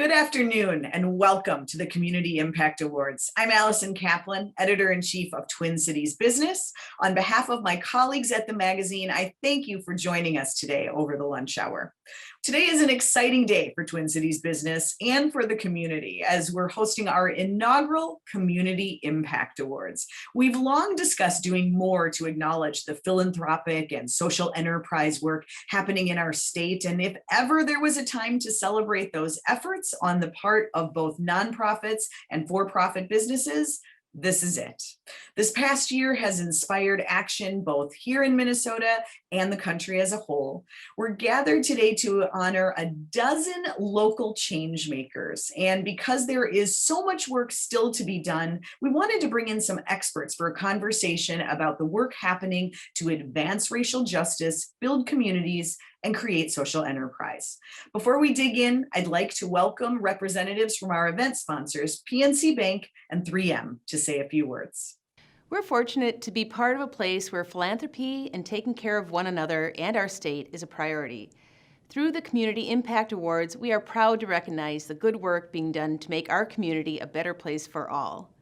Good afternoon and welcome to the Community Impact Awards. I'm Allison Kaplan, Editor-in-Chief of Twin Cities Business. On behalf of my colleagues at the magazine, I thank you for joining us today over the lunch hour. Today is an exciting day for Twin Cities Business and for the community as we're hosting our inaugural Community Impact Awards. We've long discussed doing more to acknowledge the philanthropic and social enterprise work happening in our state, and if ever there was a time to celebrate those efforts on the part of both nonprofits and for-profit businesses, this is it. This past year has inspired action both here in Minnesota and the country as a whole. We're gathered today to honor a dozen local change makers. And because there is so much work still to be done, we wanted to bring in some experts for a conversation about the work happening to advance racial justice, build communities, and create social enterprise. Before we dig in, I'd like to welcome representatives from our event sponsors, PNC Bank and 3M, to say a few words. We're fortunate to be part of a place where philanthropy and taking care of one another and our state is a priority. Through the Community Impact Awards, we are proud to recognize the good work being done to make our community a better place for all.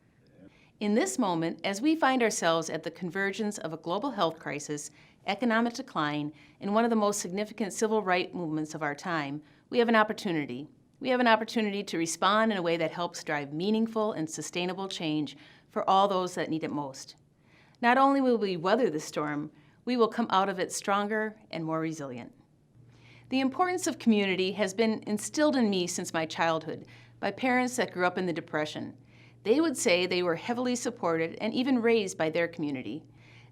In this moment, as we find ourselves at the convergence of a global health crisis, economic decline, and one of the most significant civil rights movements of our time, we have an opportunity. We have an opportunity to respond in a way that helps drive meaningful and sustainable change for all those that need it most. Not only will we weather the storm, we will come out of it stronger and more resilient. The importance of community has been instilled in me since my childhood by parents that grew up in the Depression. They would say they were heavily supported and even raised by their community.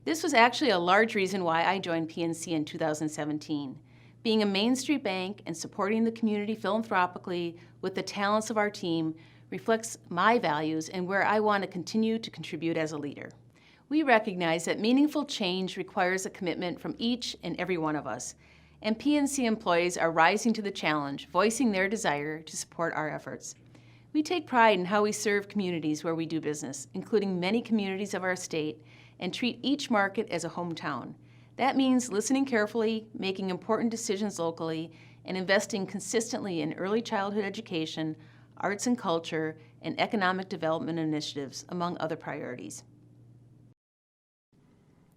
This was actually a large reason why I joined PNC in 2017. Being a Main Street bank and supporting the community philanthropically with the talents of our team reflects my values and where I want to continue to contribute as a leader. We recognize that meaningful change requires a commitment from each and every one of us, and PNC employees are rising to the challenge, voicing their desire to support our efforts. We take pride in how we serve communities where we do business, including many communities of our state, and treat each market as a hometown. That means listening carefully, making important decisions locally, and investing consistently in early childhood education, arts and culture, and economic development initiatives, among other priorities.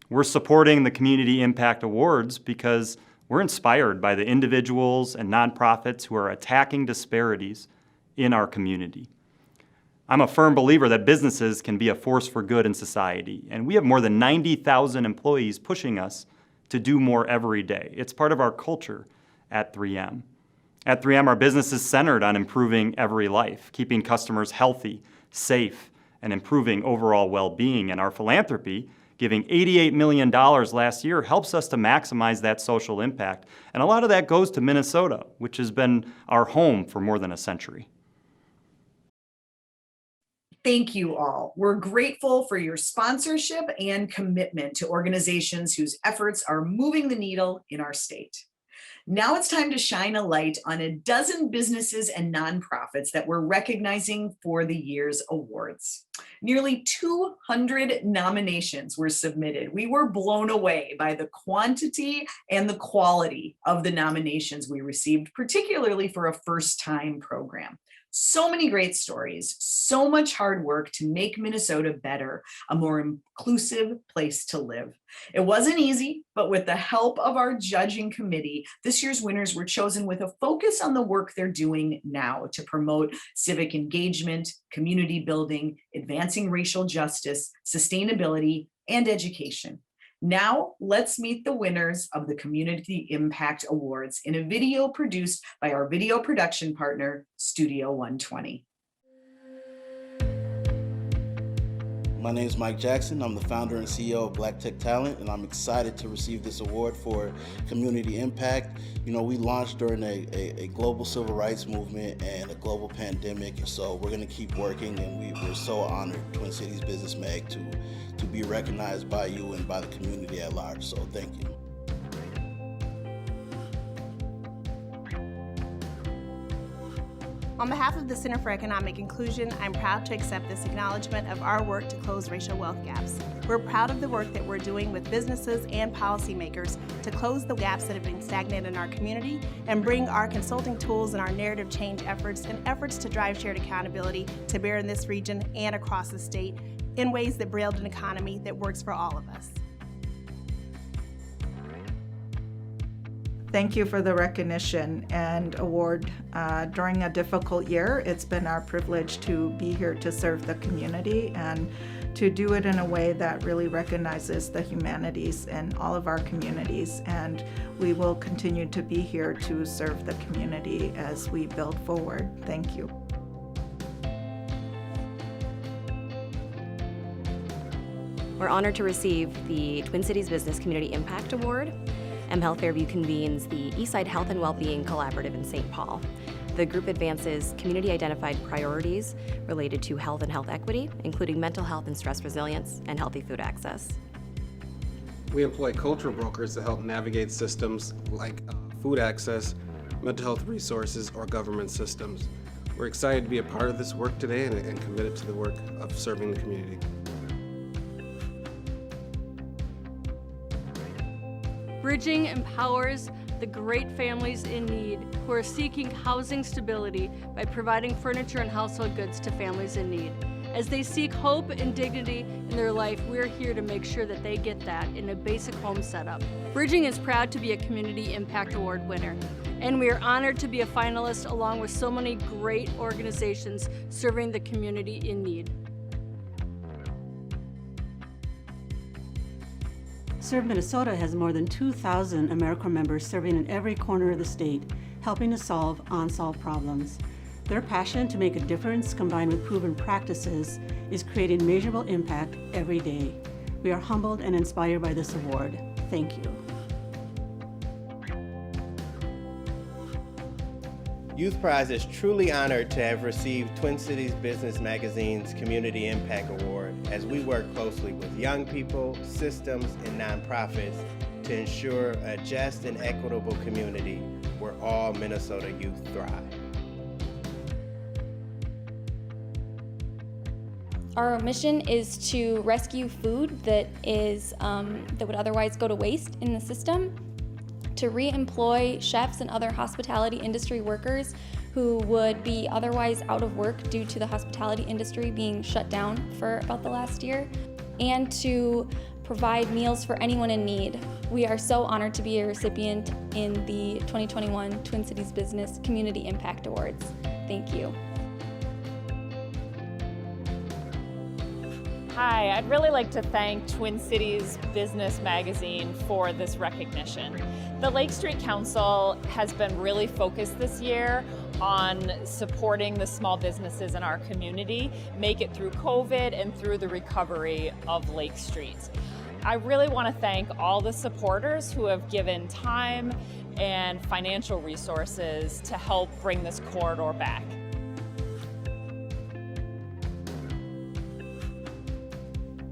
We're supporting the Community Impact Awards because we're inspired by the individuals and nonprofits who are attacking disparities in our community. I'm a firm believer that businesses can be a force for good in society, and we have more than 90,000 employees pushing us to do more every day. It's part of our culture at 3M. At 3M, our business is centered on improving every life, keeping customers healthy, safe, and improving overall well-being. And our philanthropy, giving $88 million last year, helps us to maximize that social impact. And a lot of that goes to Minnesota, which has been our home for more than a century. Thank you all. We're grateful for your sponsorship and commitment to organizations whose efforts are moving the needle in our state. Now it's time to shine a light on a dozen businesses and nonprofits that we're recognizing for the year's awards. Nearly 200 nominations were submitted. We were blown away by the quantity and the quality of the nominations we received, particularly for a first-time program. So many great stories, so much hard work to make Minnesota better, a more inclusive place to live. It wasn't easy, but with the help of our judging committee, this year's winners were chosen with a focus on the work they're doing now to promote civic engagement, community building, advancing racial justice, sustainability, and education. Now, let's meet the winners of the Community Impact Awards in a video produced by our video production partner, Studio 120. My name is Mike Jackson. I'm the founder and CEO of Black Tech Talent, and I'm excited to receive this award for community impact. You know, we launched during a global civil rights movement and a global pandemic, and so we're going to keep working, and we're so honored, Twin Cities Business Mag, to be recognized by you and by the community at large, so thank you. On behalf of the Center for Economic Inclusion, I'm proud to accept this acknowledgement of our work to close racial wealth gaps. We're proud of the work that we're doing with businesses and policymakers to close the gaps that have been stagnant in our community and bring our consulting tools and our narrative change efforts and efforts to drive shared accountability to bear in this region and across the state in ways that build an economy that works for all of us. Thank you for the recognition and award during a difficult year. It's been our privilege to be here to serve the community and to do it in a way that really recognizes the humanities in all of our communities. And we will continue to be here to serve the community as we build forward. Thank you. We're honored to receive the Twin Cities Business Community Impact Award. mHealth Fairview convenes the Eastside Health and Wellbeing Collaborative in St. Paul. The group advances community-identified priorities related to health and health equity, including mental health and stress resilience, and healthy food access. We employ cultural brokers to help navigate systems like food access, mental health resources, or government systems. We're excited to be a part of this work today and committed to the work of serving the community. Bridging empowers the great families in need who are seeking housing stability by providing furniture and household goods to families in need. As they seek hope and dignity in their life, we're here to make sure that they get that in a basic home setup. Bridging is proud to be a Community Impact Award winner, and we are honored to be a finalist along with so many great organizations serving the community in need. Serve Minnesota has more than 2,000 AmeriCorps members serving in every corner of the state, helping to solve unsolved problems. Their passion to make a difference, combined with proven practices, is creating measurable impact every day. We are humbled and inspired by this award. Thank you. Youth Prize is truly honored to have received Twin Cities Business Magazine's Community Impact Award as we work closely with young people, systems, and nonprofits to ensure a just and equitable community where all Minnesota youth thrive. Our mission is to rescue food that would otherwise go to waste in the system, to re-employ chefs and other hospitality industry workers who would be otherwise out of work due to the hospitality industry being shut down for about the last year, and to provide meals for anyone in need. We are so honored to be a recipient in the 2021 Twin Cities Business Community Impact Awards. Thank you. Hi, I'd really like to thank Twin Cities Business Magazine for this recognition. The Lake Street Council has been really focused this year on supporting the small businesses in our community, make it through COVID and through the recovery of Lake Street. I really want to thank all the supporters who have given time and financial resources to help bring this corridor back.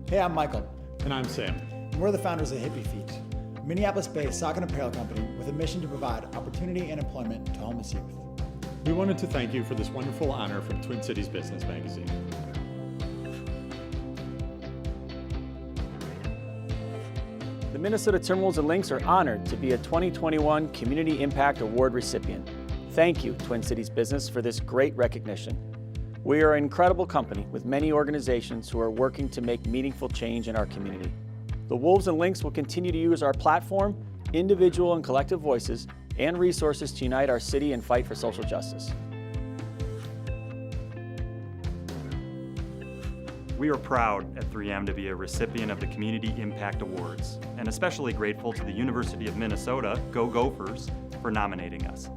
Hey, I'm Michael. And I'm Sam. And we're the founders of Hippie Feet, a Minneapolis-based sock and apparel company with a mission to provide opportunity and employment to homeless youth. We wanted to thank you for this wonderful honor from Twin Cities Business Magazine. The Minnesota Timberwolves and Lynx are honored to be a 2021 Community Impact Award recipient. Thank you, Twin Cities Business, for this great recognition. We are an incredible company with many organizations who are working to make meaningful change in our community. The Wolves and Lynx will continue to use our platform, individual and collective voices, and resources to unite our city and fight for social justice. We are proud at 3M to be a recipient of the Community Impact Awards, and especially grateful to the University of Minnesota, Go Gophers, for nominating us.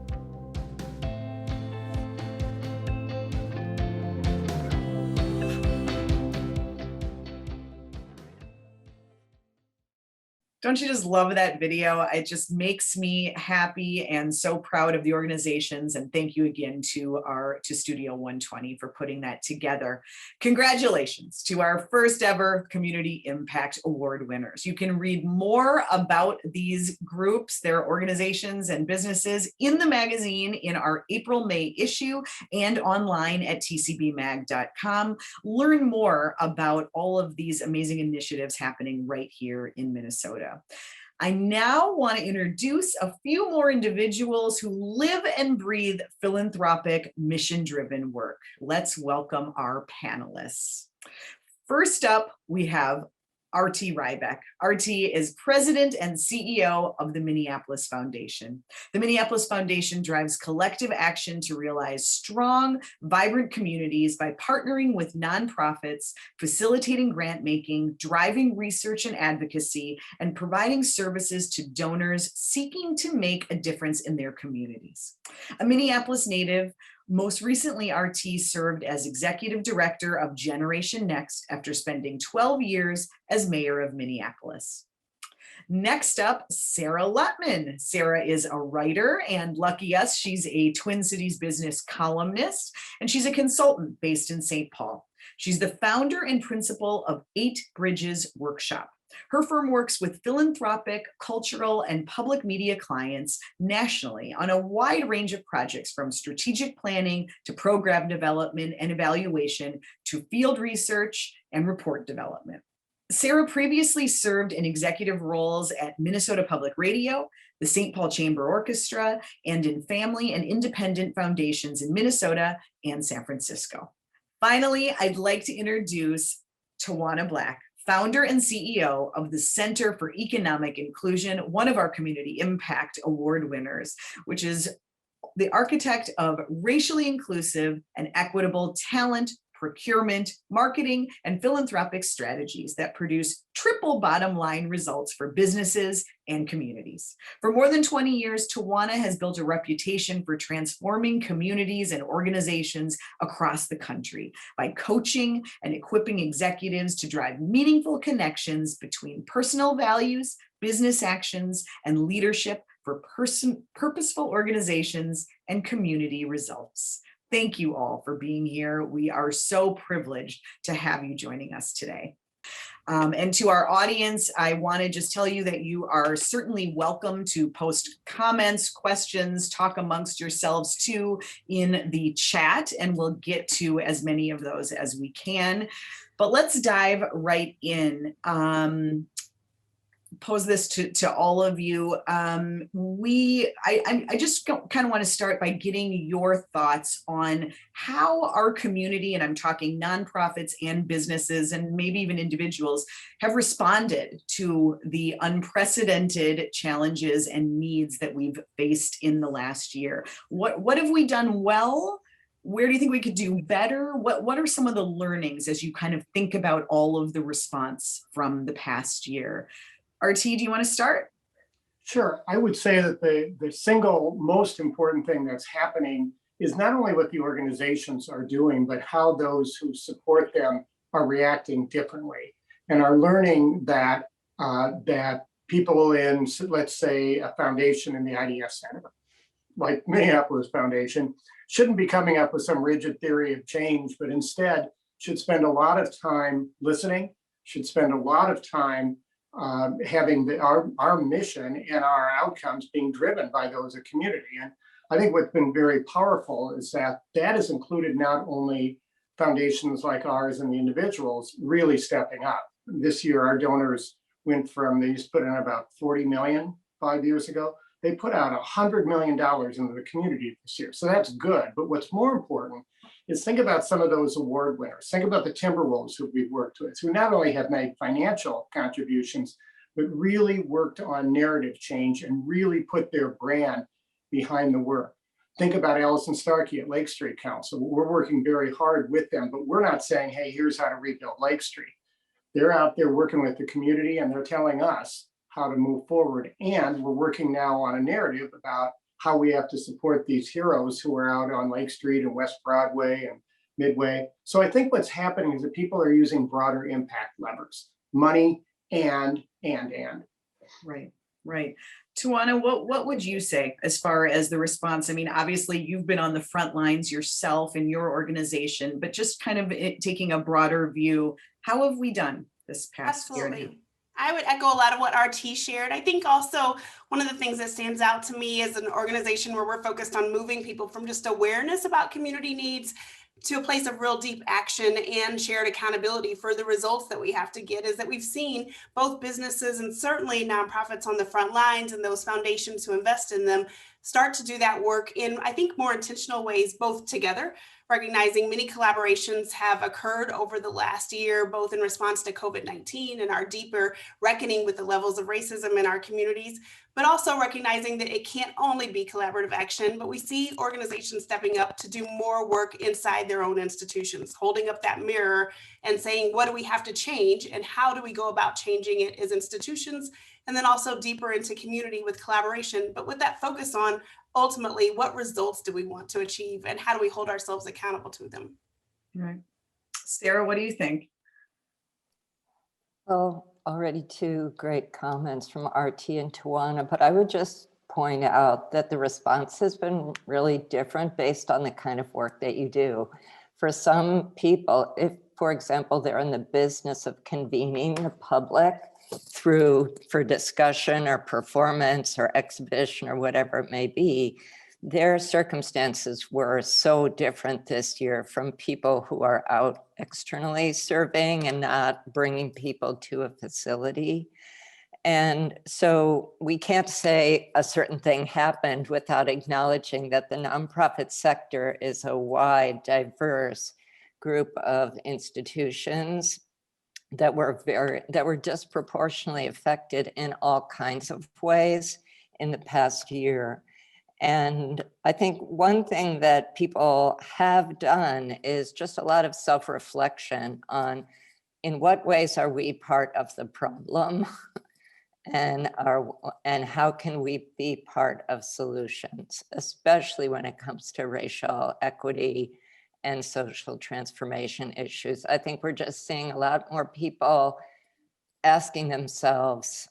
Don't you just love that video? It just makes me happy and so proud of the organizations. And thank you again to Studio 120 for putting that together. Congratulations to our first ever Community Impact Award winners. You can read more about these groups, their organizations and businesses in the magazine in our April-May issue and online at tcbmag.com. Learn more about all of these amazing initiatives happening right here in Minnesota. I now want to introduce a few more individuals who live and breathe philanthropic, mission-driven work. Let's welcome our panelists. First up, we have R.T. Rybak. R.T. is president and CEO of the Minneapolis Foundation. The Minneapolis Foundation drives collective action to realize strong, vibrant communities by partnering with nonprofits, facilitating grant making, driving research and advocacy, and providing services to donors seeking to make a difference in their communities. A Minneapolis native, most recently, RT served as executive director of Generation Next after spending 12 years as mayor of Minneapolis. Next up, Sarah Lutman. Sarah is a writer, and lucky us, she's a Twin Cities business columnist, and she's a consultant based in St. Paul. She's the founder and principal of 8 Bridges Workshop. Her firm works with philanthropic, cultural, and public media clients nationally on a wide range of projects, from strategic planning to program development and evaluation to field research and report development. Sarah previously served in executive roles at Minnesota Public Radio, the St. Paul Chamber Orchestra, and in family and independent foundations in Minnesota and San Francisco. Finally, I'd like to introduce Tawanna Black, founder and CEO of the Center for Economic Inclusion, one of our Community Impact Award winners, which is the architect of racially inclusive and equitable talent, procurement, marketing, and philanthropic strategies that produce triple bottom line results for businesses and communities. For more than 20 years, Tawanna has built a reputation for transforming communities and organizations across the country by coaching and equipping executives to drive meaningful connections between personal values, business actions, and leadership for purposeful organizations and community results. Thank you all for being here. We are so privileged to have you joining us today. And to our audience, I want to just tell you that you are certainly welcome to post comments, questions, talk amongst yourselves too in the chat, and we'll get to as many of those as we can. But let's dive right in. Pose this to all of you. I just kind of want to start by getting your thoughts on how our community, and I'm talking nonprofits and businesses and maybe even individuals, have responded to the unprecedented challenges and needs that we've faced in the last year. What have we done well? Where do you think we could do better? What are some of the learnings as you kind of think about all of the response from the past year? RT, do you want to start? Sure. I would say that the single most important thing that's happening is not only what the organizations are doing, but how those who support them are reacting differently and are learning that that people in, let's say, a foundation in the IDF Center, like Minneapolis Foundation, shouldn't be coming up with some rigid theory of change, but instead should spend a lot of time listening, should spend a lot of time having our mission and our outcomes being driven by those of community. And I think what's been very powerful is that has included not only foundations like ours and the individuals really stepping up. This year, our donors went from, they used to put in about 40 million 5 years ago. They put out $100 million into the community this year. So that's good. But what's more important is think about some of those award winners. Think about the Timberwolves who we've worked with, who not only have made financial contributions, but really worked on narrative change and really put their brand behind the work. Think about Allison Starkey at Lake Street Council. We're working very hard with them, but we're not saying, hey, here's how to rebuild Lake Street. They're out there working with the community and they're telling us how to move forward. And we're working now on a narrative about how we have to support these heroes who are out on Lake Street and West Broadway and Midway. So I think what's happening is that people are using broader impact levers, money and. Right, right. Tawanna, what would you say as far as the response? I mean, obviously you've been on the front lines yourself in your organization, but just kind of taking a broader view, how have we done this past year? Absolutely. I would echo a lot of what RT shared. I think also one of the things that stands out to me as an organization where we're focused on moving people from just awareness about community needs to a place of real deep action and shared accountability for the results that we have to get is that we've seen both businesses and certainly nonprofits on the front lines and those foundations who invest in them start to do that work in, I think, more intentional ways, both together, recognizing many collaborations have occurred over the last year, both in response to COVID-19 and our deeper reckoning with the levels of racism in our communities, but also recognizing that it can't only be collaborative action, but we see organizations stepping up to do more work inside their own institutions, holding up that mirror and saying, what do we have to change and how do we go about changing it as institutions? And then also deeper into community with collaboration, but with that focus on ultimately what results do we want to achieve and how do we hold ourselves accountable to them? Right. Sarah, what do you think? Well, already two great comments from RT and Tawanna, but I would just point out that the response has been really different based on the kind of work that you do. For some people, if, for example, they're in the business of convening the public for discussion or performance or exhibition or whatever it may be, their circumstances were so different this year from people who are out externally serving and not bringing people to a facility. And so we can't say a certain thing happened without acknowledging that the nonprofit sector is a wide, diverse group of institutions that were disproportionately affected in all kinds of ways in the past year. And I think one thing that people have done is just a lot of self-reflection on in what ways are we part of the problem and how can we be part of solutions, especially when it comes to racial equity and social transformation issues. I think we're just seeing a lot more people asking themselves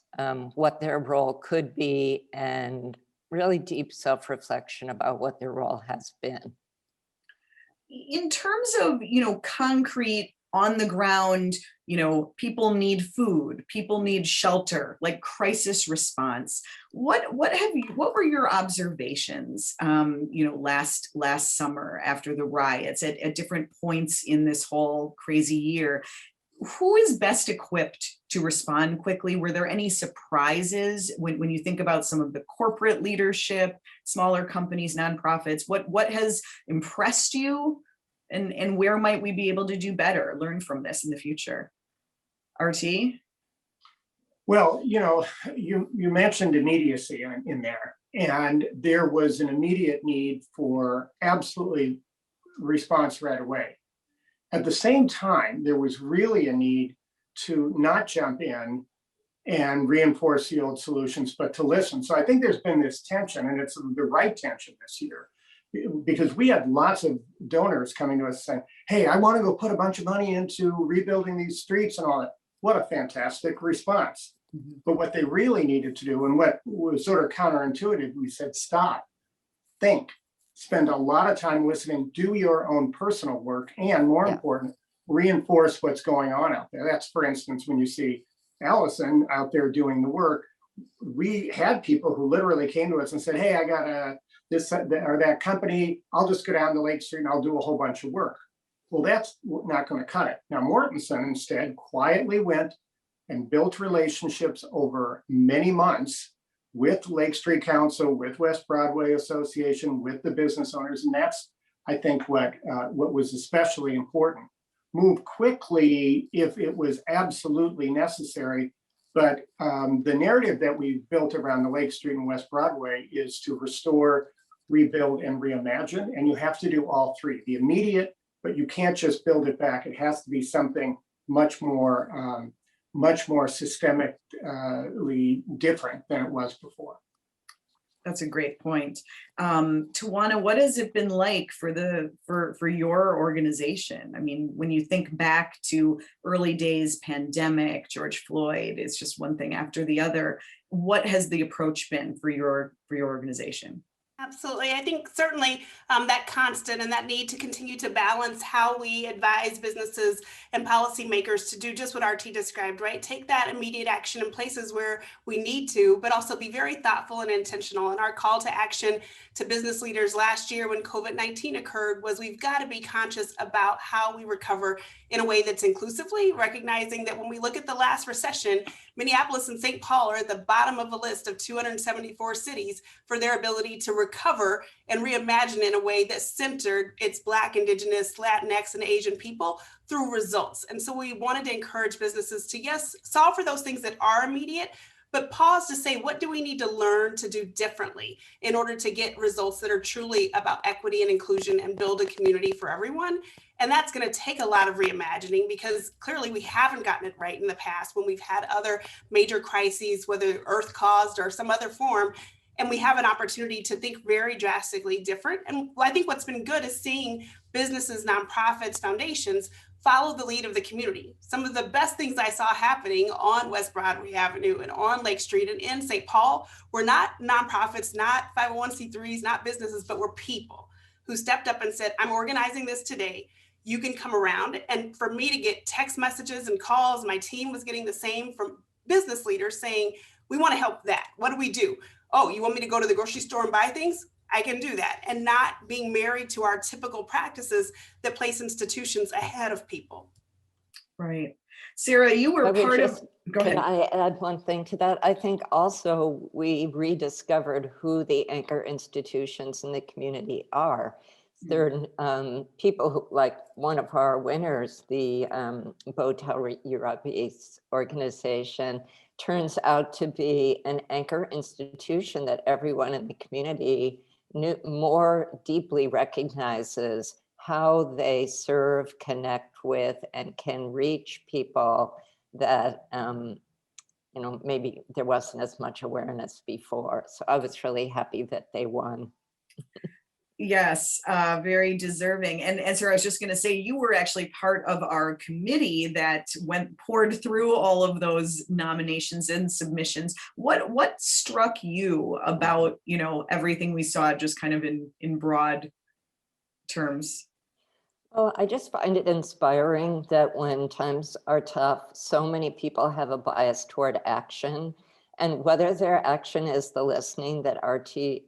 what their role could be and really deep self-reflection about what their role has been. In terms of, concrete on the ground, people need food, people need shelter, like crisis response. What were your observations, last summer after the riots at different points in this whole crazy year? Who is best equipped to respond quickly? Were there any surprises when you think about some of the corporate leadership, smaller companies, nonprofits? What has impressed you, and where might we be able to do better, learn from this in the future? RT? Well, you mentioned immediacy in there, and there was an immediate need for absolutely response right away. At the same time, there was really a need to not jump in and reinforce the old solutions, but to listen. So I think there's been this tension, and it's the right tension this year, because we had lots of donors coming to us saying, hey, I want to go put a bunch of money into rebuilding these streets and all that. What a fantastic response. Mm-hmm. But what they really needed to do, and what was sort of counterintuitive, we said, stop, think. Spend a lot of time listening, do your own personal work, and more important, reinforce what's going on out there. That's, for instance, when you see Allison out there doing the work, we had people who literally came to us and said, hey, I got this or that company, I'll just go down to Lake Street and I'll do a whole bunch of work. Well, that's not going to cut it. Now, Mortensen instead quietly went and built relationships over many months with Lake Street Council, with West Broadway Association, with the business owners. And that's, I think, what was especially important. Move quickly if it was absolutely necessary. But the narrative that we've built around the Lake Street and West Broadway is to restore, rebuild, and reimagine. And you have to do all three. The immediate, but you can't just build it back. It has to be something much more systemically different than it was before. That's a great point. Tawanna, what has it been like for your organization? I mean, when you think back to early days, pandemic, George Floyd, it's just one thing after the other. what has the approach been for your organization? Absolutely. I think certainly that constant and that need to continue to balance how we advise businesses and policymakers to do just what RT described, right? Take that immediate action in places where we need to, but also be very thoughtful and intentional. And our call to action to business leaders last year when COVID-19 occurred was we've got to be conscious about how we recover in a way that's inclusively, recognizing that when we look at the last recession, Minneapolis and St. Paul are at the bottom of a list of 274 cities for their ability to recover and reimagine in a way that centered its Black, Indigenous, Latinx, and Asian people through results. And so we wanted to encourage businesses to, yes, solve for those things that are immediate, but pause to say, what do we need to learn to do differently in order to get results that are truly about equity and inclusion and build a community for everyone? And that's going to take a lot of reimagining because clearly we haven't gotten it right in the past when we've had other major crises, whether earth caused or some other form. And we have an opportunity to think very drastically different. And I think what's been good is seeing businesses, nonprofits, foundations follow the lead of the community. Some of the best things I saw happening on West Broadway Avenue and on Lake Street and in St. Paul were not nonprofits, not 501c3s, not businesses, but were people who stepped up and said, I'm organizing this today. You can come around. And for me to get text messages and calls, my team was getting the same from business leaders saying, we want to help that. What do we do? Oh, you want me to go to the grocery store and buy things? I can do that. And not being married to our typical practices that place institutions ahead of people. Right. Sarah, you were part of, go ahead. Can I add one thing to that? I think also we rediscovered who the anchor institutions in the community are. There are people who, like one of our winners, the Botel Rybak organization, turns out to be an anchor institution that everyone in the community more deeply recognizes how they serve, connect with, and can reach people that maybe there wasn't as much awareness before. So I was really happy that they won. Yes, very deserving. And Sarah, I was just going to say, you were actually part of our committee that poured through all of those nominations and submissions. What struck you about, everything we saw just kind of in broad terms? Well, I just find it inspiring that when times are tough, so many people have a bias toward action. And whether their action is the listening that RT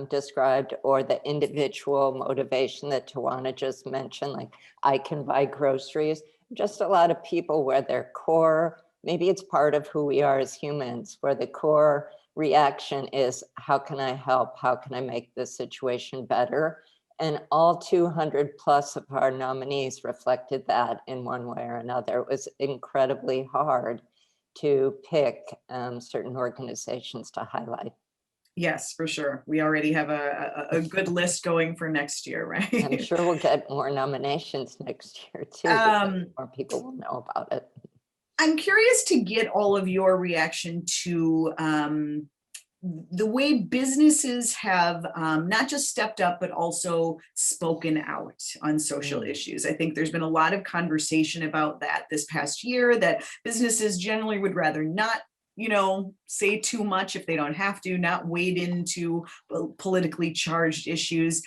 described or the individual motivation that Tawanna just mentioned, like I can buy groceries, just a lot of people where their core, maybe it's part of who we are as humans, where the core reaction is, how can I help? How can I make this situation better? And all 200 plus of our nominees reflected that in one way or another. It was incredibly hard to pick certain organizations to highlight. Yes, for sure. We already have a good list going for next year, right? I'm sure we'll get more nominations next year too. More people will know about it. I'm curious to get all of your reaction to the way businesses have not just stepped up, but also spoken out on social issues. I think there's been a lot of conversation about that this past year, that businesses generally would rather not say too much if they don't have to, not wade into politically charged issues.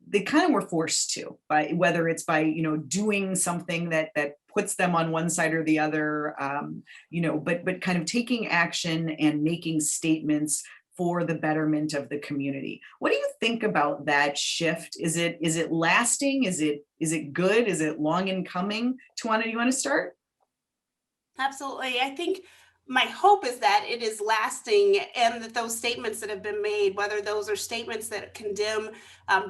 They kind of were forced to, by whether it's by doing something that puts them on one side or the other, but kind of taking action and making statements for the betterment of the community. What do you think about that shift? Is it lasting? Is it good? Is it long in coming? Tawanna, do you want to start? Absolutely. I think my hope is that it is lasting and that those statements that have been made, whether those are statements that condemn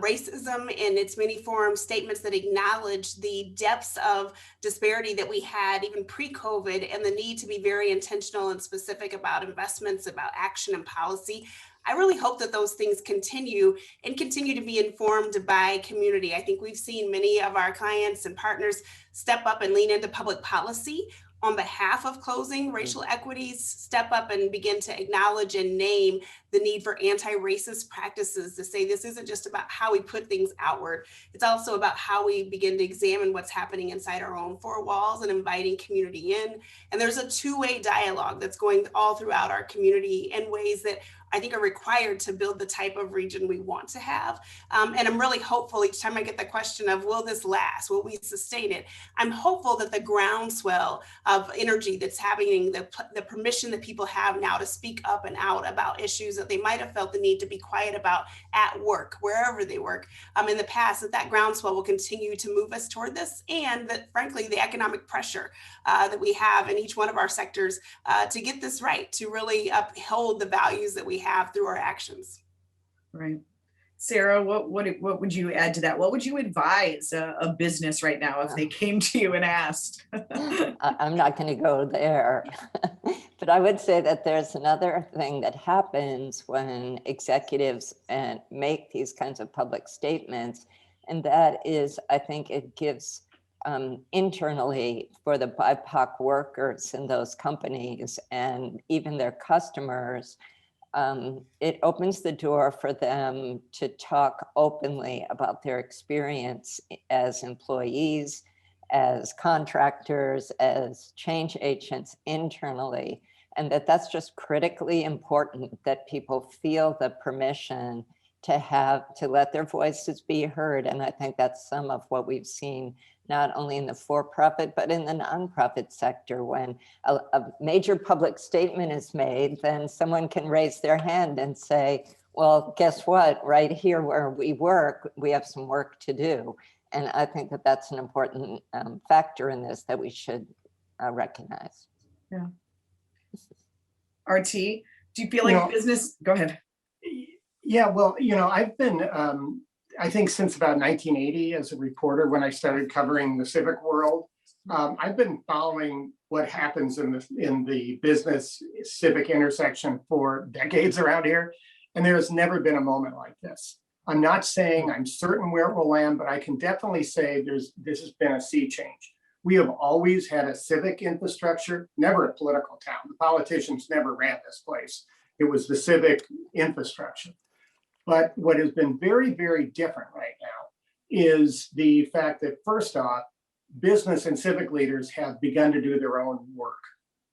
racism in its many forms, statements that acknowledge the depths of disparity that we had even pre-COVID and the need to be very intentional and specific about investments, about action and policy. I really hope that those things continue to be informed by community. I think we've seen many of our clients and partners step up and lean into public policy on behalf of closing racial equities, step up and begin to acknowledge and name the need for anti-racist practices, to say this isn't just about how we put things outward, it's also about how we begin to examine what's happening inside our own four walls and inviting community in. And there's a two-way dialogue that's going all throughout our community in ways that I think are required to build the type of region we want to have. And I'm really hopeful each time I get the question of, will this last? Will we sustain it? I'm hopeful that the groundswell of energy that's happening, the permission that people have now to speak up and out about issues that they might have felt the need to be quiet about at work, wherever they work in the past, that groundswell will continue to move us toward this. And that frankly, the economic pressure that we have in each one of our sectors to get this right, to really uphold the values that we have through our actions. Right. Sarah, what would you add to that? What would you advise a business right now if they came to you and asked? I'm not going to go there, but I would say that there's another thing that happens when executives make these kinds of public statements, and that is, I think it gives internally for the BIPOC workers in those companies and even their customers, it opens the door for them to talk openly about their experience as employees, as contractors, as change agents internally, and that's just critically important, that people feel the permission to let their voices be heard. And I think that's some of what we've seen not only in the for-profit, but in the nonprofit sector. When a major public statement is made, then someone can raise their hand and say, well, guess what? Right here where we work, we have some work to do. And I think that that's an important factor in this that we should recognize. Yeah. RT, do you feel like business, go ahead. Yeah, well, I've been, I think since about 1980 as a reporter, when I started covering the civic world, I've been following what happens in the business civic intersection for decades around here. And there has never been a moment like this. I'm not saying I'm certain where it will land, but I can definitely say this has been a sea change. We have always had a civic infrastructure, never a political town. The politicians never ran this place. It was the civic infrastructure. But what has been very, very different right now is the fact that, first off, business and civic leaders have begun to do their own work,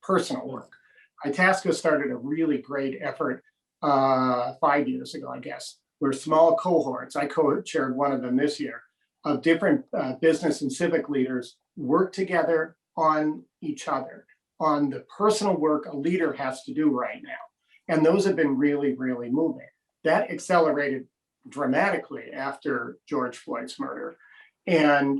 personal work. Itasca started a really great effort 5 years ago, I guess, where small cohorts, I co-chaired one of them this year, of different business and civic leaders work together on each other, on the personal work a leader has to do right now. And those have been really, really moving. That accelerated dramatically after George Floyd's murder and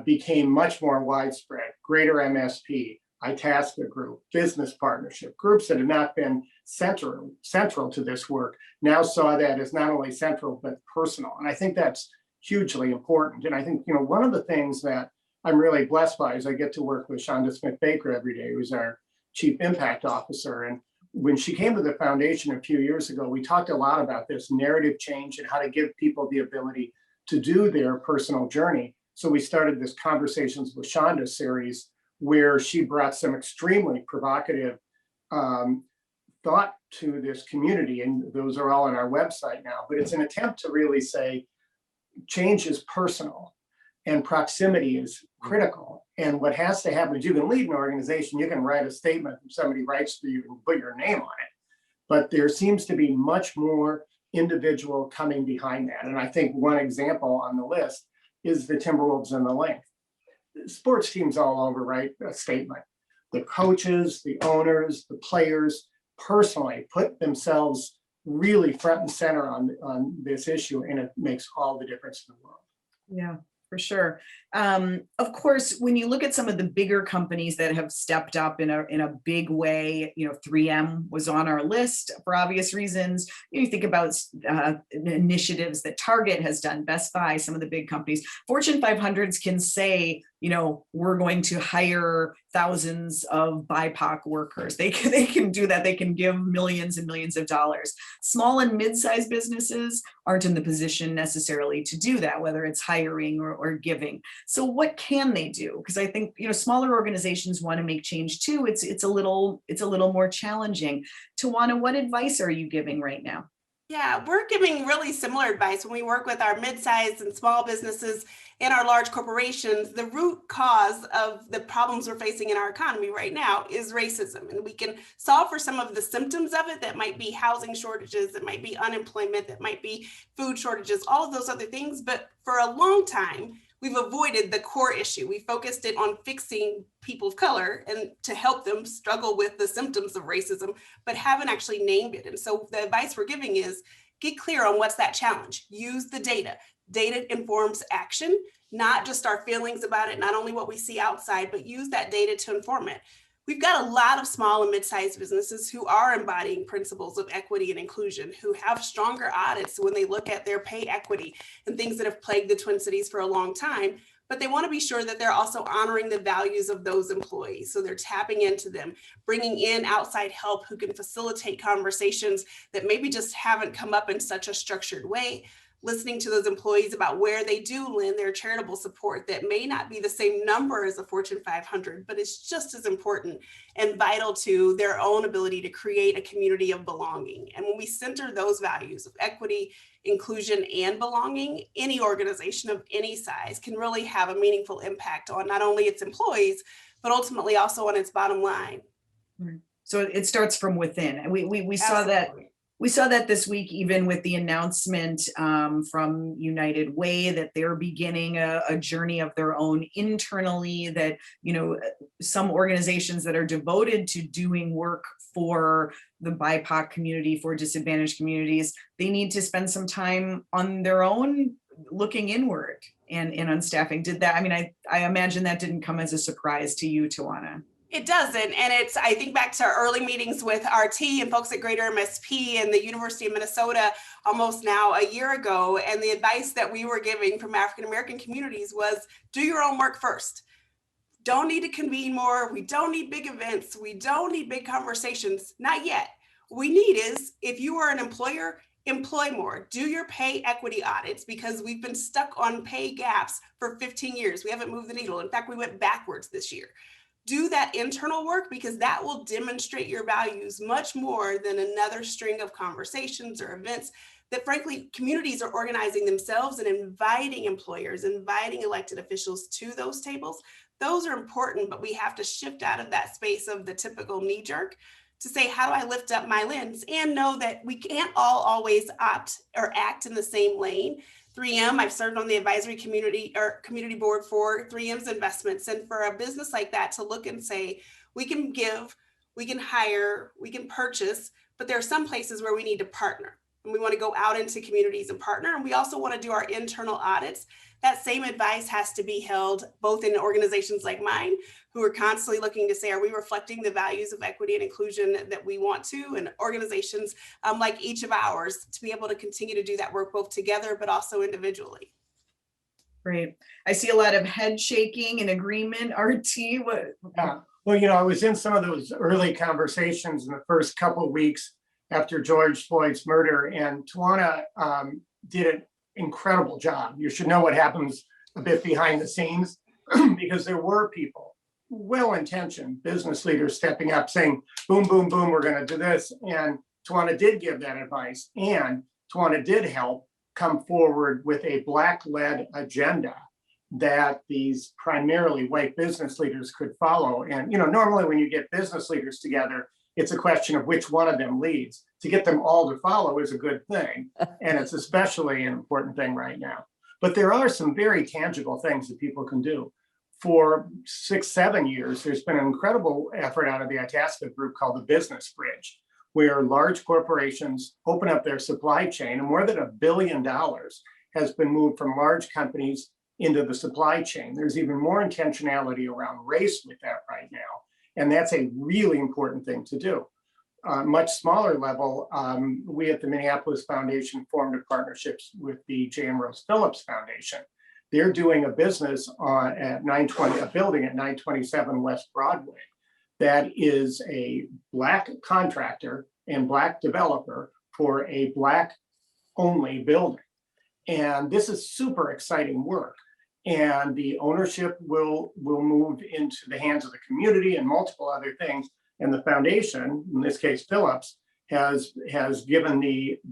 became much more widespread. Greater MSP, Itasca Group, business partnership, groups that had not been central to this work now saw that as not only central, but personal. And I think that's hugely important. And I think, one of the things that I'm really blessed by is I get to work with Shonda Smith-Baker every day, who's our Chief Impact Officer. And when she came to the foundation a few years ago, we talked a lot about this narrative change and how to give people the ability to do their personal journey. So we started this Conversations with Shonda series where she brought some extremely provocative thought to this community. And those are all on our website now, but it's an attempt to really say change is personal and proximity is critical. And what has to happen is you can lead an organization, you can write a statement and somebody writes for you and put your name on it. But there seems to be much more individual coming behind that. And I think one example on the list is the Timberwolves and the Link. Sports teams all over write a statement. The coaches, the owners, the players personally put themselves really front and center on this issue, and it makes all the difference in the world. Yeah, for sure. Of course, when you look at some of the bigger companies that have stepped up in a big way, 3M was on our list for obvious reasons. You think about initiatives that Target has done, Best Buy, some of the big companies. Fortune 500s can say, we're going to hire thousands of BIPOC workers. They can do that. They can give millions and millions of dollars. Small and mid-sized businesses aren't in the position necessarily to do that, whether it's hiring or giving. So what can they do? Because I think, smaller organizations want to make change too. It's a little more challenging. Tawanna, what advice are you giving right now? Yeah, we're giving really similar advice when we work with our mid-sized and small businesses and our large corporations. The root cause of the problems we're facing in our economy right now is racism. And we can solve for some of the symptoms of it. That might be housing shortages, that might be unemployment, that might be food shortages, all of those other things. But for a long time, we've avoided the core issue. We focused it on fixing people of color and to help them struggle with the symptoms of racism, but haven't actually named it. And so the advice we're giving is get clear on what's that challenge. Use the data. Data informs action, not just our feelings about it, not only what we see outside, but use that data to inform it. We've got a lot of small and mid-sized businesses who are embodying principles of equity and inclusion, who have stronger audits when they look at their pay equity and things that have plagued the Twin Cities for a long time. But they want to be sure that they're also honoring the values of those employees. So they're tapping into them, bringing in outside help who can facilitate conversations that maybe just haven't come up in such a structured way. Listening to those employees about where they do lend their charitable support that may not be the same number as the Fortune 500, but it's just as important and vital to their own ability to create a community of belonging. And when we center those values of equity, inclusion, and belonging, any organization of any size can really have a meaningful impact on not only its employees, but ultimately also on its bottom line. So it starts from within. And we saw that. We saw that this week, even with the announcement from United Way that they're beginning a journey of their own internally, that, some organizations that are devoted to doing work for the BIPOC community, for disadvantaged communities, they need to spend some time on their own looking inward and on staffing. Did that, I imagine that didn't come as a surprise to you, Tawanna. It doesn't. And I think back to our early meetings with RT and folks at Greater MSP and the University of Minnesota almost now a year ago. And the advice that we were giving from African-American communities was do your own work first. Don't need to convene more. We don't need big events. We don't need big conversations. Not yet. What we need is, if you are an employer, employ more. Do your pay equity audits, because we've been stuck on pay gaps for 15 years. We haven't moved the needle. In fact, we went backwards this year. Do that internal work, because that will demonstrate your values much more than another string of conversations or events that, frankly, communities are organizing themselves and inviting employers, inviting elected officials to those tables. Those are important, but we have to shift out of that space of the typical knee jerk to say, how do I lift up my lens, and know that we can't all always opt or act in the same lane. 3M, I've served on the advisory community board for 3M's investments. And for a business like that to look and say, we can give, we can hire, we can purchase, but there are some places where we need to partner. And we want to go out into communities and partner. And we also want to do our internal audits. That same advice has to be held both in organizations like mine, who are constantly looking to say, are we reflecting the values of equity and inclusion that we want to? And organizations like each of ours, to be able to continue to do that work both together, but also individually. Great. I see a lot of head shaking and agreement. RT, what? Yeah. Well, I was in some of those early conversations in the first couple of weeks after George Floyd's murder, and Tawanna did an incredible job. You should know what happens a bit behind the scenes, because there were people, well-intentioned business leaders, stepping up saying, boom, boom, boom, we're going to do this. And Tawanna did give that advice, and Tawanna did help come forward with a Black-led agenda that these primarily white business leaders could follow. And, normally when you get business leaders together, it's a question of which one of them leads. To get them all to follow is a good thing. And it's especially an important thing right now. But there are some very tangible things that people can do. For 6-7 years, there's been an incredible effort out of the Itasca group called the Business Bridge, where large corporations open up their supply chain, and more than $1 billion has been moved from large companies into the supply chain. There's even more intentionality around race with that right now. And that's a really important thing to do. Much smaller level, we at the Minneapolis Foundation formed a partnerships with the J.M. Rose Phillips Foundation, they're doing a business at 920, a building at 927 West Broadway that is a Black contractor and Black developer for a Black only building. And this is super exciting work. And the ownership will move into the hands of the community and multiple other things. And the foundation, in this case, Phillips, has given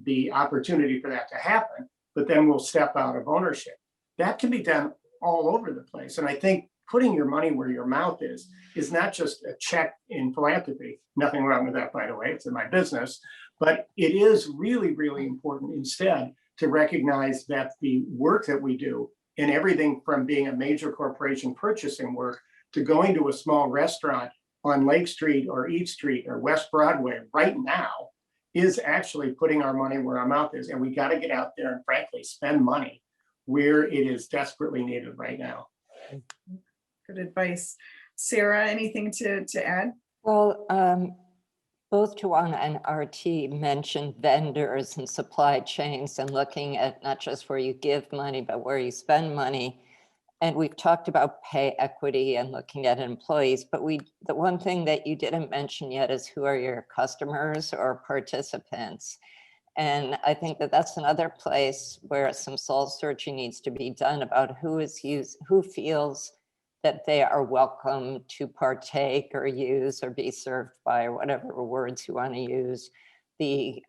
the opportunity for that to happen, but then we'll step out of ownership. That can be done all over the place. And I think putting your money where your mouth is not just a check in philanthropy. Nothing wrong with that, by the way, it's in my business. But it is really, really important instead to recognize that the work that we do in everything from being a major corporation purchasing work to going to a small restaurant on Lake Street or East Street or West Broadway right now is actually putting our money where our mouth is. And we got to get out there and frankly spend money where it is desperately needed right now. Good advice. Sarah, anything to add? Well, both Tawanna and RT mentioned vendors and supply chains and looking at not just where you give money, but where you spend money. And we've talked about pay equity and looking at employees, but the one thing that you didn't mention yet is who are your customers or participants. And I think that that's another place where some soul searching needs to be done about who feels that they are welcome to partake or use or be served by, or whatever words you want to use, the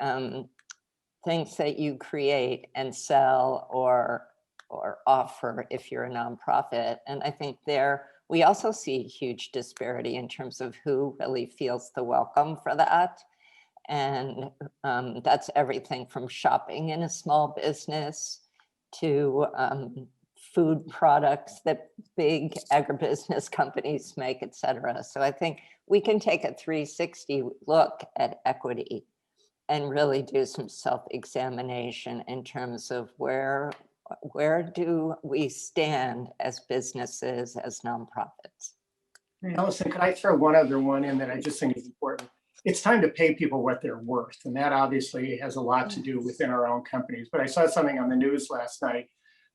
things that you create and sell or offer if you're a nonprofit. And I think we also see huge disparity in terms of who really feels the welcome for that. And that's everything from shopping in a small business to food products that big agribusiness companies make, et cetera. So I think we can take a 360 look at equity and really do some self-examination in terms of where do we stand as businesses, as nonprofits. Allison, could I throw one other one in that I just think is important? It's time to pay people what they're worth. And that obviously has a lot to do within our own companies. But I saw something on the news last night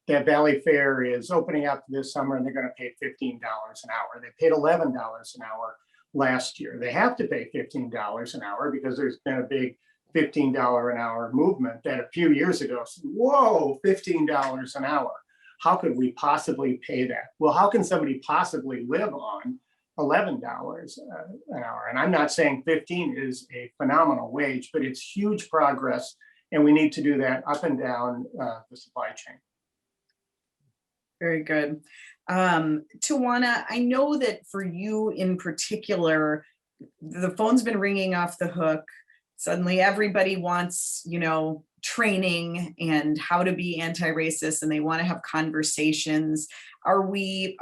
that Valley Fair is opening up this summer and they're going to pay $15 an hour. They paid $11 an hour last year. They have to pay $15 an hour because there's been a big $15 an hour movement that a few years ago said, whoa, $15 an hour. How could we possibly pay that? Well, how can somebody possibly live on $11 an hour? And I'm not saying 15 is a phenomenal wage, but it's huge progress. And we need to do that up and down the supply chain. Very good. Tawanna, I know that for you in particular, the phone's been ringing off the hook. Suddenly everybody wants, training and how to be anti-racist, and they want to have conversations. Are we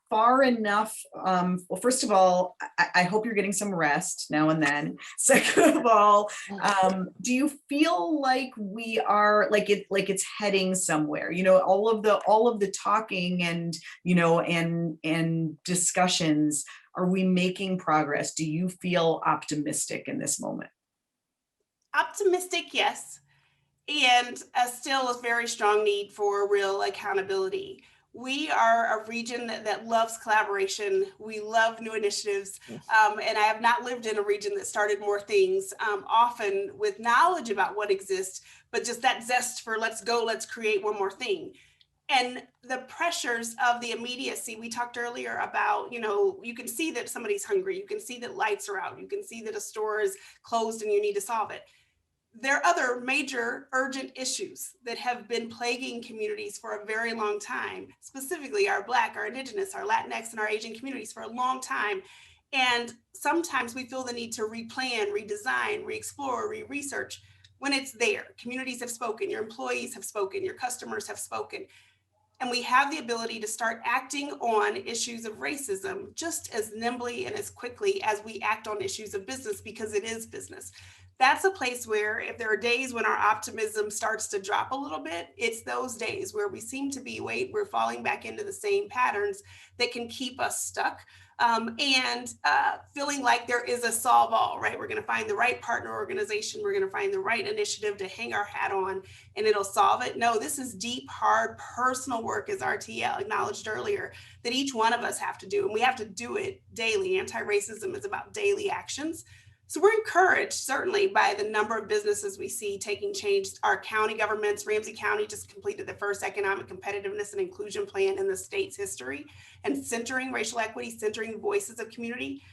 far enough? Well, first of all, I hope you're getting some rest now and then. Second of all, do you feel like we are like it's heading somewhere? All of the talking and and discussions. Are we making progress? Do you feel optimistic in this moment? Optimistic, yes. And still a very strong need for real accountability. We are a region that loves collaboration. We love new initiatives. And I have not lived in a region that started more things, often with knowledge about what exists, but just that zest for let's go, let's create one more thing. And the pressures of the immediacy, we talked earlier about, you can see that somebody's hungry. You can see that lights are out. You can see that a store is closed and you need to solve it. There are other major urgent issues that have been plaguing communities for a very long time, specifically our Black, our Indigenous, our Latinx, and our Asian communities for a long time. And sometimes we feel the need to replan, redesign, re-explore, re-research when it's there. Communities have spoken, your employees have spoken, your customers have spoken. And we have the ability to start acting on issues of racism just as nimbly and as quickly as we act on issues of business, because it is business. That's a place where if there are days when our optimism starts to drop a little bit, it's those days where we seem to be, we're falling back into the same patterns that can keep us stuck. and feeling like there is a solve all, right? We're going to find the right partner organization. We're going to find the right initiative to hang our hat on and it'll solve it. No, this is deep, hard, personal work, as RTL acknowledged earlier, that each one of us have to do. And we have to do it daily. Anti-racism is about daily actions. So we're encouraged, certainly, by the number of businesses we see taking change. Our county governments, Ramsey County just completed the first economic competitiveness and inclusion plan in the state's history, and centering racial equity, centering the voices of community,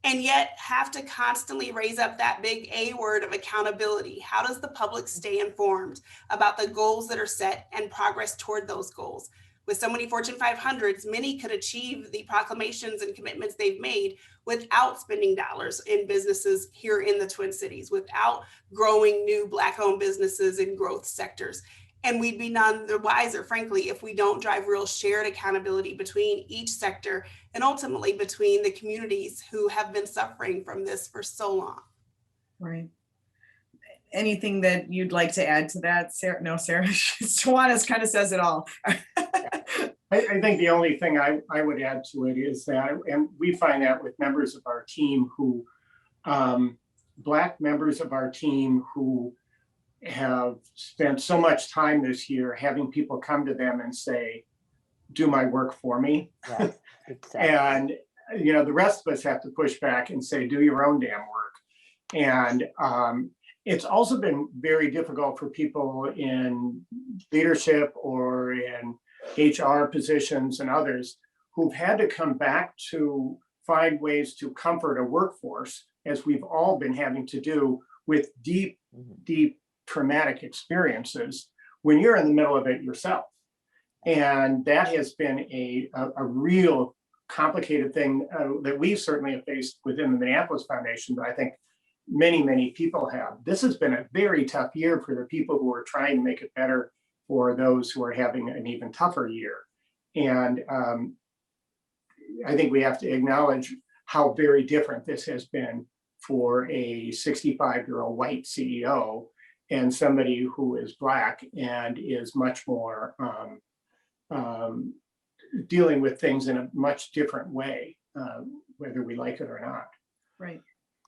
and yet have to constantly raise up that big A word of accountability. How does the public stay informed about the goals that are set and progress toward those goals? With so many Fortune 500s, many could achieve the proclamations and commitments they've made without spending dollars in businesses here in the Twin Cities, without growing new Black-owned businesses in growth sectors. And we'd be none the wiser, frankly, if we don't drive real shared accountability between each sector and ultimately between the communities who have been suffering from this for so long. Right. Anything that you'd like to add to that, Sarah? No, Sarah, Tawanna kind of says it all. I think the only thing I would add to it is that, and we find that with members of our team who, Black members of our team who have spent so much time this year having people come to them and say, do my work for me. Yes, exactly. And, you know, the rest of us have to push back and say, do your own damn work. And it's also been very difficult for people in leadership or in HR positions and others who've had to come back to find ways to comfort a workforce, as we've all been having to do with deep, deep traumatic experiences when you're in the middle of it yourself. And that has been a real complicated thing that we certainly have faced within the Minneapolis Foundation, but I think many, many people have. This has been a very tough year for the people who are trying to make it better for those who are having an even tougher year. And I think we have to acknowledge how very different this has been for a 65-year-old white CEO and somebody who is Black and is much more dealing with things in a much different way, whether we like it or not. Right,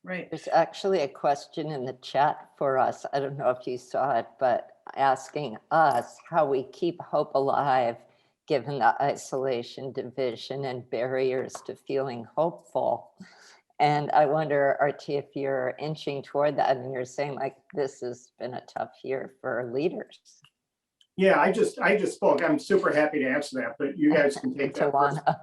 right. There's actually a question in the chat for us. I don't know if you saw it, but asking us how we keep hope alive given the isolation, division, and barriers to feeling hopeful. And I wonder, RT, if you're inching toward that and you're saying like, this has been a tough year for leaders. Yeah, I just spoke. I'm super happy to answer that, but you guys can take that. Tawanna,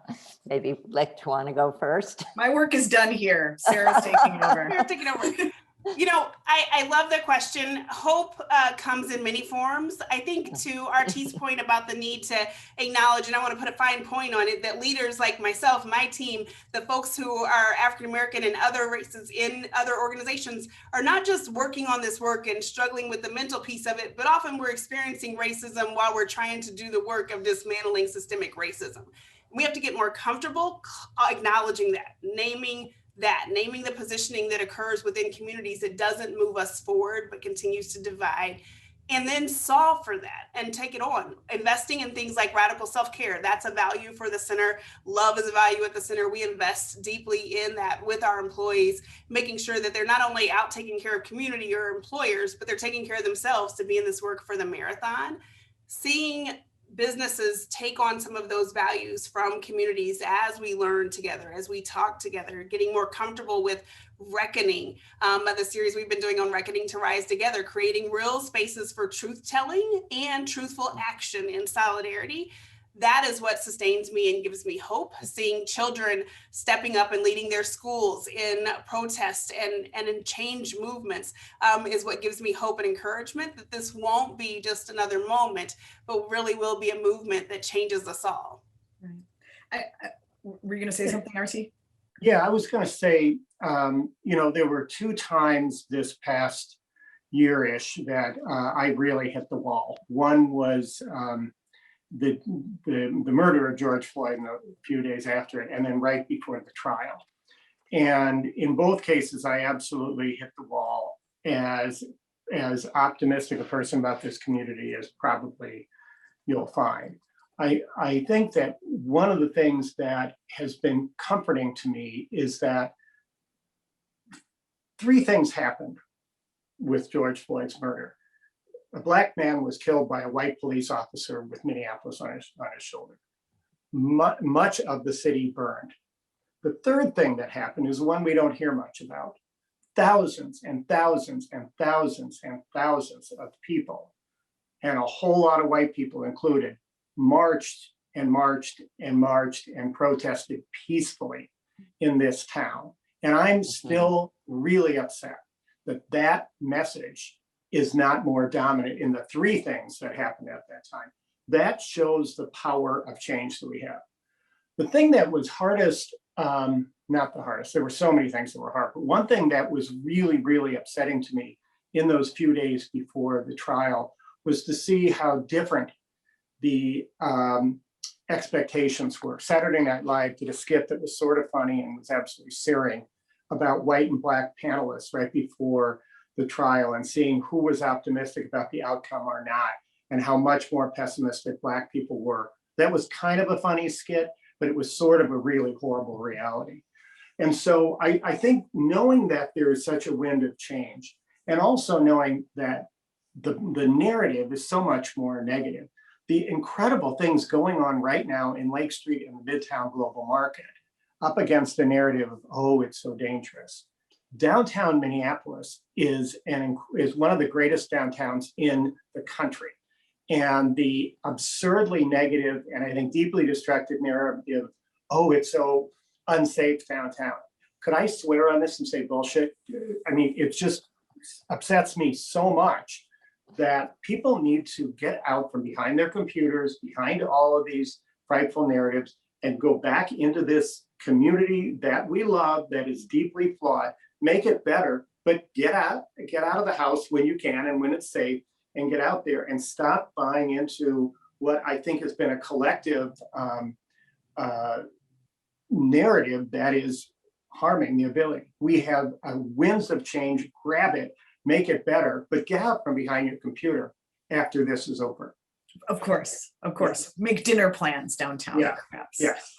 maybe let Tawanna go first. My work is done here. Sarah's taking over. Sarah's taking over. You know, I love the question. Hope comes in many forms. I think to RT's point about the need to acknowledge, and I want to put a fine point on it, that leaders like myself, my team, the folks who are African-American and other races in other organizations are not just working on this work and struggling with the mental piece of it, but often we're experiencing racism while we're trying to do the work of dismantling systemic racism. We have to get more comfortable acknowledging that, naming the positioning that occurs within communities that doesn't move us forward, but continues to divide, and then solve for that and take it on. Investing in things like radical self-care, that's a value for the center. Love is a value at the center. We invest deeply in that with our employees, making sure that they're not only out taking care of community or employers, but they're taking care of themselves to be in this work for the marathon. Seeing businesses take on some of those values from communities as we learn together, as we talk together, getting more comfortable with reckoning. The series we've been doing on Reckoning to Rise Together, creating real spaces for truth telling and truthful action in solidarity. That is what sustains me and gives me hope. Seeing children stepping up and leading their schools in protest and in change movements is what gives me hope and encouragement that this won't be just another moment, but really will be a movement that changes us all. Right. Were you going to say something, RT? Yeah, I was going to say, you know, there were 2 times this past year-ish that I really hit the wall. One was the murder of George Floyd a few days after it, and then right before the trial. And in both cases, I absolutely hit the wall as optimistic a person about this community as probably you'll find. I think that one of the things that has been comforting to me is that 3 things happened with George Floyd's murder. A Black man was killed by a white police officer with Minneapolis on his shoulder. Much of the city burned. The third thing that happened is one we don't hear much about. Thousands and thousands and thousands and thousands of people, and a whole lot of white people included, marched and marched and marched and protested peacefully in this town. And I'm still really upset that that message is not more dominant in the 3 things that happened at that time. That shows the power of change that we have. The thing that was hardest, not the hardest, there were so many things that were hard, but one thing that was really, really upsetting to me in those few days before the trial was to see how different the expectations were. Saturday Night Live did a skit that was sort of funny and was absolutely searing about white and Black panelists right before the trial, and seeing who was optimistic about the outcome or not, and how much more pessimistic Black people were. That was kind of a funny skit, but it was sort of a really horrible reality. And so I think knowing that there is such a wind of change, and also knowing that the narrative is so much more negative, the incredible things going on right now in Lake Street and the Midtown Global Market, up against the narrative of, oh, it's so dangerous. Downtown Minneapolis is one of the greatest downtowns in the country. And the absurdly negative and I think deeply destructive narrative, oh, it's so unsafe downtown. Could I swear on this and say bullshit? I mean, it just upsets me so much that people need to get out from behind their computers, behind all of these frightful narratives, and go back into this community that we love, that is deeply flawed, make it better, but get out of the house when you can and when it's safe, and get out there and stop buying into what I think has been a collective narrative that is harming the ability. We have winds of change, grab it, make it better, but get out from behind your computer after this is over. Of course. Make dinner plans downtown, perhaps. Yes.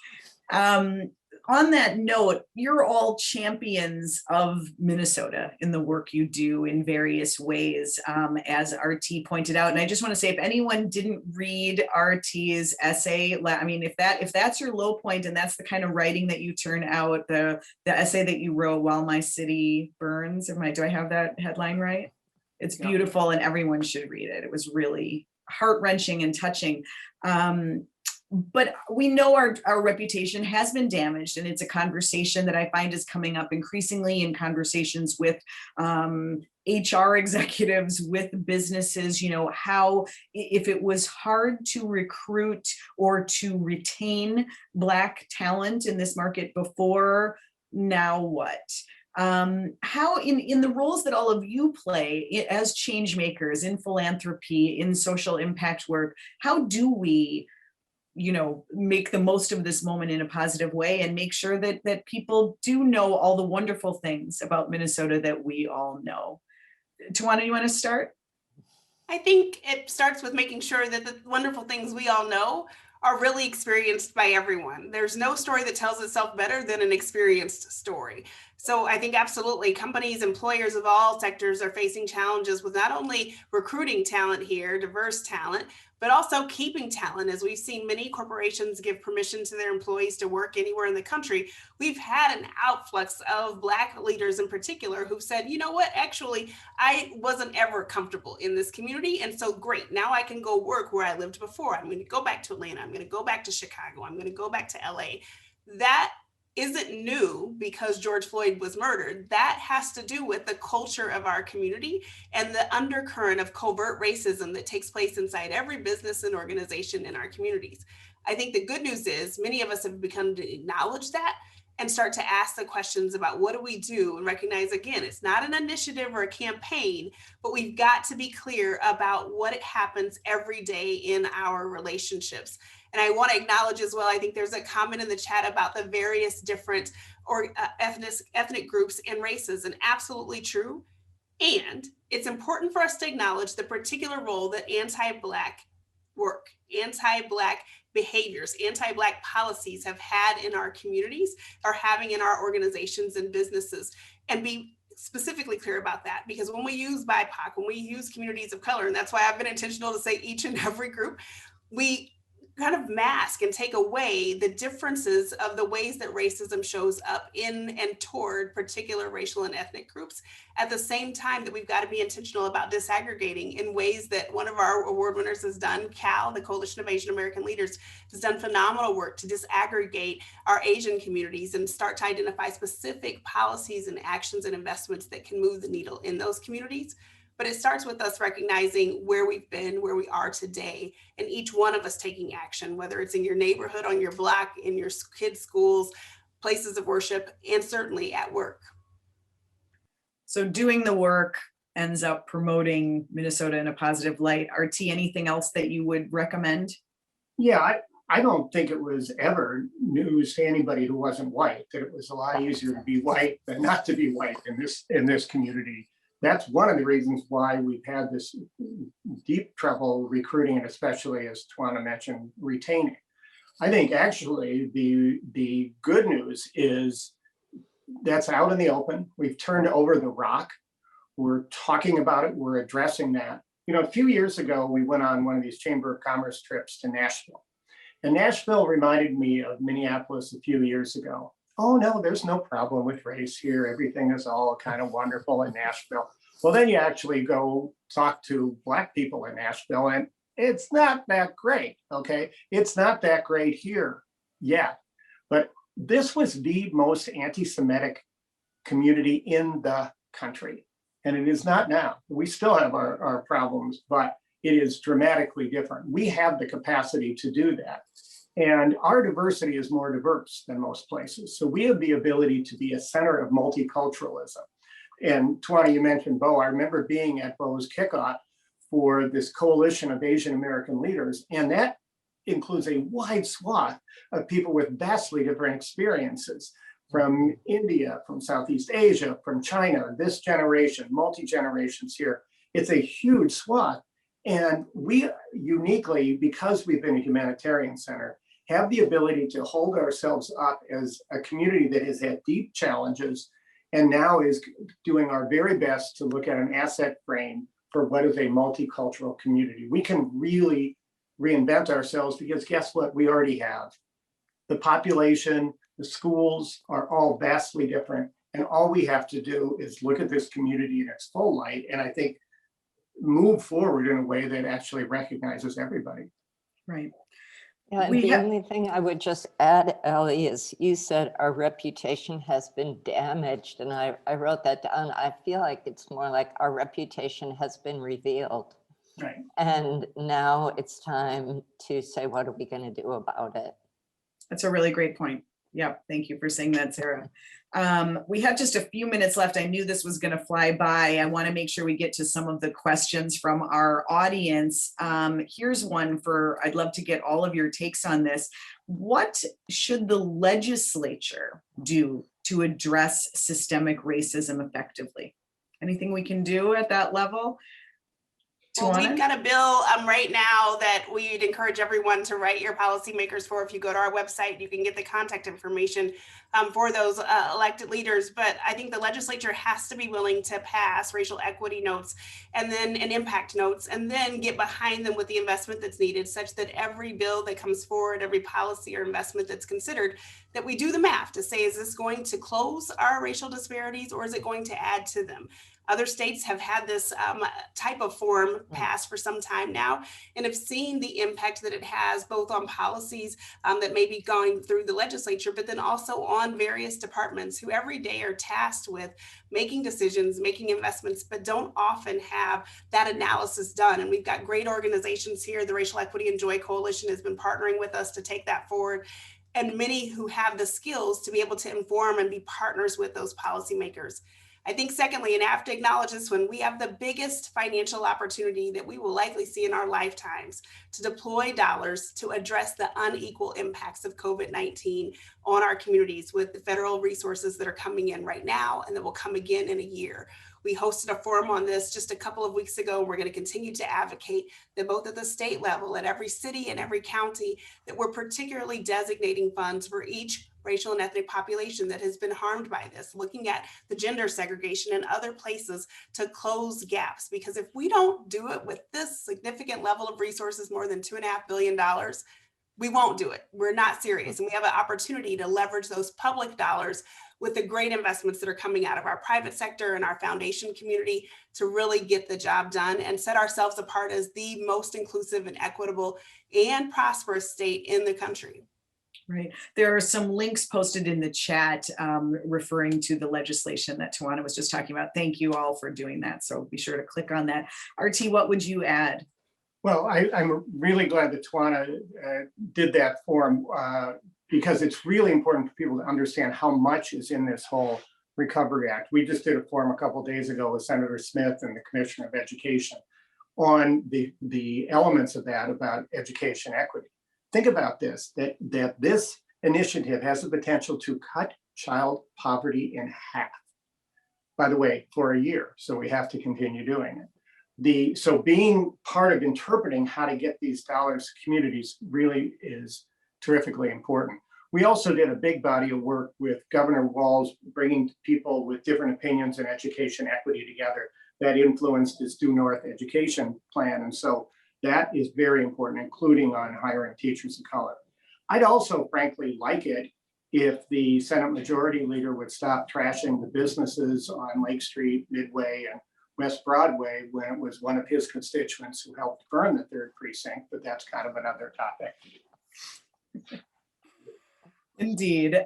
On that note, you're all champions of Minnesota in the work you do in various ways, as RT pointed out. And I just want to say, if anyone didn't read RT's essay, I mean, if that's your low point and that's the kind of writing that you turn out, the essay that you wrote, While My City Burns, do I have that headline right? It's beautiful and everyone should read it. It was really heart-wrenching and touching. But we know our reputation has been damaged, and it's a conversation that I find is coming up increasingly in conversations with HR executives, with businesses, how if it was hard to recruit or to retain Black talent in this market before, now what? How in the roles that all of you play as change makers in philanthropy, in social impact work, how do we make the most of this moment in a positive way and make sure that people do know all the wonderful things about Minnesota that we all know? Tawanna, you want to start? I think it starts with making sure that the wonderful things we all know are really experienced by everyone. There's no story that tells itself better than an experienced story. So I think absolutely companies, employers of all sectors are facing challenges with not only recruiting talent here, diverse talent, but also keeping talent. As we've seen many corporations give permission to their employees to work anywhere in the country, we've had an outflux of Black leaders in particular who've said, you know what, actually, I wasn't ever comfortable in this community. And so great, now I can go work where I lived before. I'm going to go back to Atlanta. I'm going to go back to Chicago. I'm going to go back to LA. That isn't new because George Floyd was murdered. That has to do with the culture of our community and the undercurrent of covert racism that takes place inside every business and organization in our communities. I think the good news is many of us have begun to acknowledge that and start to ask the questions about what do we do, and recognize, again, it's not an initiative or a campaign, but we've got to be clear about what happens every day in our relationships. And I want to acknowledge as well, I think there's a comment in the chat about the various different ethnic groups and races, and absolutely true. And it's important for us to acknowledge the particular role that anti-Black work, anti-Black behaviors, anti-Black policies have had in our communities, are having in our organizations and businesses, and be specifically clear about that. Because when we use BIPOC, when we use communities of color, and that's why I've been intentional to say each and every group, we kind of mask and take away the differences of the ways that racism shows up in and toward particular racial and ethnic groups, at the same time that we've got to be intentional about disaggregating in ways that one of our award winners has done. CAL, the Coalition of Asian American Leaders, has done phenomenal work to disaggregate our Asian communities and start to identify specific policies and actions and investments that can move the needle in those communities. But it starts with us recognizing where we've been, where we are today, and each one of us taking action, whether it's in your neighborhood, on your block, in your kids' schools, places of worship, and certainly at work. So doing the work ends up promoting Minnesota in a positive light. RT, anything else that you would recommend? Yeah, I don't think it was ever news to anybody who wasn't white that it was a lot easier to be white than not to be white in this community. That's one of the reasons why we've had this deep trouble recruiting, and especially, as Tawanna mentioned, retaining. I think actually the good news is that's out in the open. We've turned over the rock. We're talking about it. We're addressing that. You know, a few years ago, we went on one of these Chamber of Commerce trips to Nashville. And Nashville reminded me of Minneapolis a few years ago. Oh no, there's no problem with race here. Everything is all kind of wonderful in Nashville. Well, then you actually go talk to Black people in Nashville and it's not that great, okay? It's not that great here yet. But this was the most anti-Semitic community in the country. And it is not now. We still have our problems, but it is dramatically different. We have the capacity to do that. And our diversity is more diverse than most places. So we have the ability to be a center of multiculturalism. And Tawanna, you mentioned Bo. I remember being at Bo's kickoff for this coalition of Asian American leaders. And that includes a wide swath of people with vastly different experiences from India, from Southeast Asia, from China, this generation, multi-generations here. It's a huge swath. And we uniquely, because we've been a humanitarian center, have the ability to hold ourselves up as a community that has had deep challenges and now is doing our very best to look at an asset frame for what is a multicultural community. We can really reinvent ourselves because guess what? We already have. The population, the schools are all vastly different. And all we have to do is look at this community in its full light. And I think move forward in a way that actually recognizes everybody. Right. Yeah, and the only thing I would just add, Ellie, is you said our reputation has been damaged, and I wrote that down. I feel like it's more like our reputation has been revealed. Right. And now it's time to say, what are we going to do about it? That's a really great point. Yeah, thank you for saying that, Sarah. We have just a few minutes left. I knew this was going to fly by. I want to make sure we get to some of the questions from our audience. Here's one I'd love to get all of your takes on this. What should the legislature do to address systemic racism effectively? Anything we can do at that level? Well, we've got a bill right now that we'd encourage everyone to write your policymakers for. If you go to our website, you can get the contact information for those elected leaders. But I think the legislature has to be willing to pass racial equity notes and then impact notes, and then get behind them with the investment that's needed, such that every bill that comes forward, every policy or investment that's considered, that we do the math to say, is this going to close our racial disparities or is it going to add to them? Other states have had this type of form passed for some time now and have seen the impact that it has both on policies that may be going through the legislature, but then also on various departments who every day are tasked with making decisions, making investments, but don't often have that analysis done. And we've got great organizations here. The Racial Equity and Joy Coalition has been partnering with us to take that forward, and many who have the skills to be able to inform and be partners with those policymakers. I think secondly, and I have to acknowledge this one, we have the biggest financial opportunity that we will likely see in our lifetimes to deploy dollars to address the unequal impacts of COVID-19 on our communities with the federal resources that are coming in right now and that will come again in a year. We hosted a forum on this just a couple of weeks ago, and we're going to continue to advocate that both at the state level, at every city and every county, that we're particularly designating funds for each racial and ethnic population that has been harmed by this, looking at the gender segregation and other places to close gaps. Because if we don't do it with this significant level of resources, more than $2.5 billion, we won't do it. We're not serious. And we have an opportunity to leverage those public dollars with the great investments that are coming out of our private sector and our foundation community to really get the job done and set ourselves apart as the most inclusive and equitable and prosperous state in the country. Right. There are some links posted in the chat referring to the legislation that Tawanna was just talking about. Thank you all for doing that. So be sure to click on that. RT, what would you add? Well, I'm really glad that Tawanna did that forum because it's really important for people to understand how much is in this whole Recovery Act. We just did a forum a couple of days ago with Senator Smith and the Commissioner of Education on the elements of that about education equity. Think about this, that this initiative has the potential to cut child poverty in half, by the way, for a year. So we have to continue doing it. So being part of interpreting how to get these dollars to communities really is terrifically important. We also did a big body of work with Governor Walz, bringing people with different opinions in education equity together that influenced his Due North education plan. And so that is very important, including on hiring teachers of color. I'd also frankly like it if the Senate Majority Leader would stop trashing the businesses on Lake Street, Midway, and West Broadway when it was one of his constituents who helped burn the 3rd precinct, but that's kind of another topic. Indeed.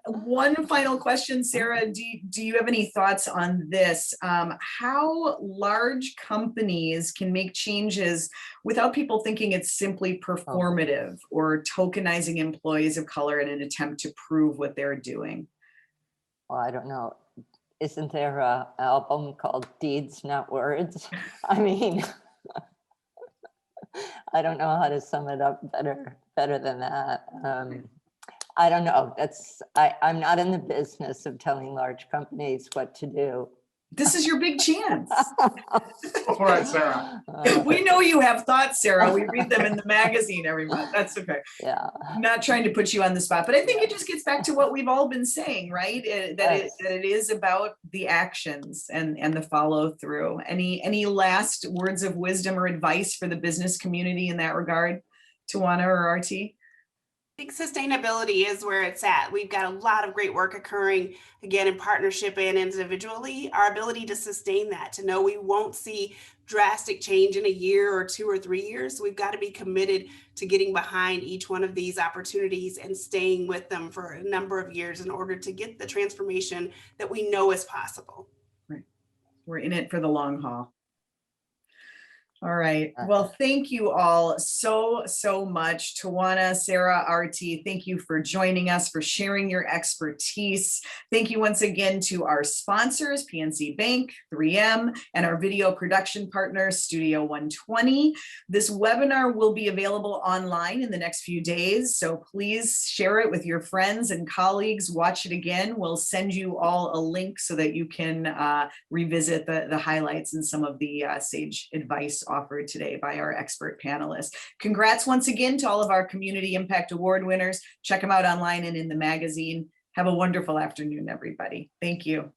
One final question, Sarah, do you have any thoughts on this? How large companies can make changes without people thinking it's simply performative or tokenizing employees of color in an attempt to prove what they're doing? Well, I don't know. Isn't there an album called Deeds, Not Words? I mean, I don't know how to sum it up better than that. I don't know. I'm not in the business of telling large companies what to do. This is your big chance. All right, Sarah. We know you have thoughts, Sarah. We read them in the magazine every month. That's okay. Yeah. I'm not trying to put you on the spot, but I think it just gets back to what we've all been saying, right? That it is about the actions and the follow through. Any last words of wisdom or advice for the business community in that regard, Tawanna or RT? I think sustainability is where it's at. We've got a lot of great work occurring, again, in partnership and individually. Our ability to sustain that, to know we won't see drastic change in a year or 2 or 3 years. We've got to be committed to getting behind each one of these opportunities and staying with them for a number of years in order to get the transformation that we know is possible. Right. We're in it for the long haul. All right. Well, thank you all so much. Tawanna, Sarah, RT, thank you for joining us, for sharing your expertise. Thank you once again to our sponsors, PNC Bank, 3M, and our video production partner, Studio 120. This webinar will be available online in the next few days, so please share it with your friends and colleagues. Watch it again. We'll send you all a link so that you can revisit the highlights and some of the sage advice offered today by our expert panelists. Congrats once again to all of our Community Impact Award winners. Check them out online and in the magazine. Have a wonderful afternoon, everybody. Thank you.